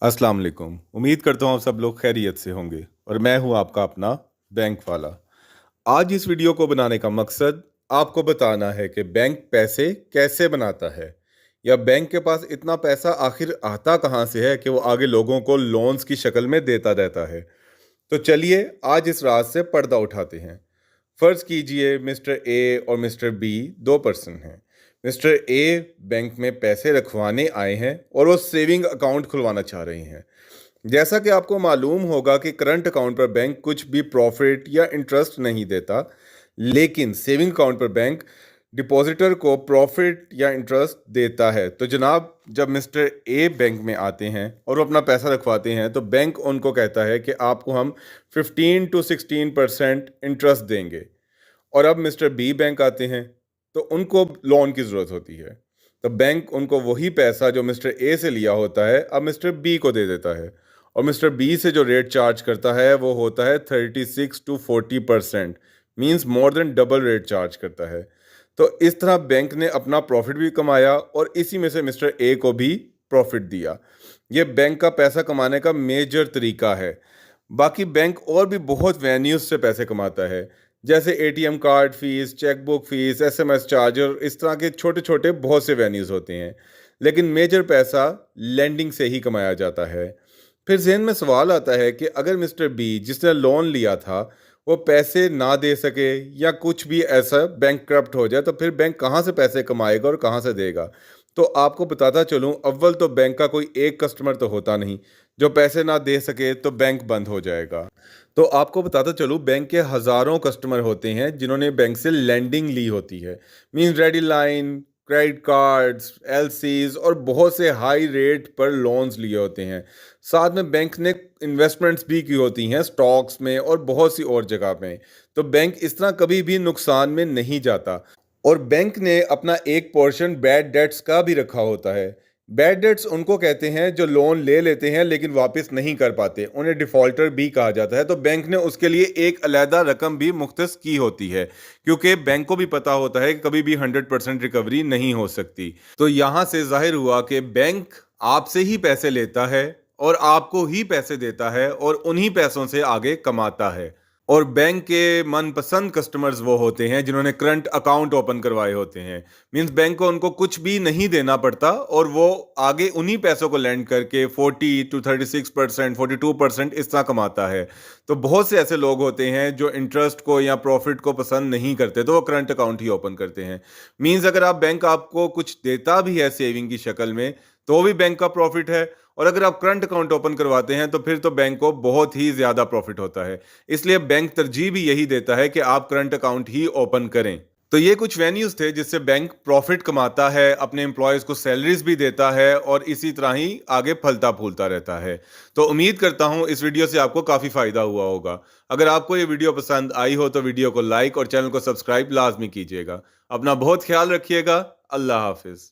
अस्सलाम वालेकुम। उम्मीद करता हूँ आप सब लोग खैरियत से होंगे और मैं हूँ आपका अपना बैंक वाला। आज इस वीडियो को बनाने का मकसद आपको बताना है कि बैंक पैसे कैसे बनाता है या बैंक के पास इतना पैसा आखिर आता कहाँ से है कि वो आगे लोगों को लोन्स की शक्ल में देता रहता है। तो चलिए आज इस राज से पर्दा उठाते हैं। फर्ज कीजिए मिस्टर ए और मिस्टर बी दो पर्सन हैं। मिस्टर ए बैंक में पैसे रखवाने आए हैं और वो सेविंग अकाउंट खुलवाना चाह रहे हैं। जैसा कि आपको मालूम होगा कि करंट अकाउंट पर बैंक कुछ भी प्रॉफिट या इंटरेस्ट नहीं देता, लेकिन सेविंग अकाउंट पर बैंक डिपॉजिटर को प्रॉफिट या इंटरेस्ट देता है। तो जनाब, जब मिस्टर ए बैंक में आते हैं और वो अपना पैसा रखवाते हैं तो बैंक उनको कहता है कि आपको हम 15 to 16% इंटरेस्ट देंगे। और अब मिस्टर बी बैंक आते हैं तो उनको लोन की ज़रूरत होती है, तो बैंक उनको वही पैसा जो मिस्टर ए से लिया होता है अब मिस्टर बी को दे देता है। और मिस्टर बी से जो रेट चार्ज करता है वो होता है 36 to 40%, means more than double rate charge करता है। तो इस तरह बैंक ने अपना प्रॉफिट भी कमाया और इसी में से मिस्टर ए को भी प्रॉफिट दिया। ये बैंक का पैसा कमाने का मेजर तरीका है। बाकी बैंक और भी बहुत वेन्यूज से पैसे कमाता है, जैसे ATM card fees, chequebook fees, SMS charger, इस तरह के छोटे छोटे बहुत से वेन्यूज होते हैं। लेकिन मेजर पैसा लेंडिंग से ही कमाया जाता है। फिर जहन में सवाल आता है कि अगर मिस्टर बी जिसने लोन लिया था वो पैसे ना दे सके या कुछ भी ऐसा बैंक करप्ट हो जाए तो फिर बैंक कहाँ से पैसे कमाएगा और कहाँ से देगा। तो आपको बताता चलूँ, अव्वल तो बैंक का कोई एक कस्टमर तो होता नहीं, जो पैसे ना दे सके तो बैंक बंद हो जाएगा। तो आपको बताता चलूँ, बैंक के हज़ारों कस्टमर होते हैं जिन्होंने बैंक से लैंडिंग ली होती है, means ready line, credit cards, LCs और बहुत से हाई रेट पर लोन्स लिए होते हैं। साथ में बैंक ने इन्वेस्टमेंट्स भी की होती हैं स्टॉक्स में और बहुत सी और जगह पे। तो बैंक इस तरह कभी भी नुकसान में नहीं जाता। और बैंक ने अपना एक पोर्शन बैड डेट्स का भी रखा होता है। बैड डेट्स उनको कहते हैं जो लोन ले लेते हैं लेकिन वापस नहीं कर पाते, उन्हें डिफ़ॉल्टर भी कहा जाता है। तो बैंक ने उसके लिए एक अलहदा रकम भी मुख्तस की होती है, क्योंकि बैंक को भी पता होता है कि कभी भी 100% रिकवरी नहीं हो सकती। तो यहाँ से जाहिर हुआ कि बैंक आपसे ही पैसे लेता है और आपको ही पैसे देता है और उन्हीं पैसों से आगे कमाता है। और बैंक के मनपसंद कस्टमर्स वो होते हैं जिन्होंने करंट अकाउंट ओपन करवाए होते हैं, मींस बैंक को उनको कुछ भी नहीं देना पड़ता और वो आगे उन्हीं पैसों को लैंड करके 40 to 36%, 42% इस तरह कमाता है। तो बहुत से ऐसे लोग होते हैं जो इंटरेस्ट को या प्रॉफिट को पसंद नहीं करते, तो वो करंट अकाउंट ही ओपन करते हैं। मींस अगर आप बैंक आपको कुछ देता भी है सेविंग की शक्ल में तो वो भी बैंक का प्रॉफिट है, और अगर आप करंट अकाउंट ओपन करवाते हैं तो फिर तो बैंक को बहुत ही ज़्यादा प्रॉफिट होता है। इसलिए बैंक तरजीह भी यही देता है कि आप करंट अकाउंट ही ओपन करें। तो ये कुछ वेन्यूज़ थे जिससे बैंक प्रॉफिट कमाता है, अपने एम्प्लॉयज़ को सैलरीज भी देता है और इसी तरह ही आगे फलता फूलता रहता है। तो उम्मीद करता हूँ इस वीडियो से आपको काफ़ी फ़ायदा हुआ होगा। अगर आपको ये वीडियो पसंद आई हो तो वीडियो को लाइक और चैनल को सब्सक्राइब लाजमी कीजिएगा। अपना बहुत ख्याल रखिएगा। अल्लाह हाफिज़।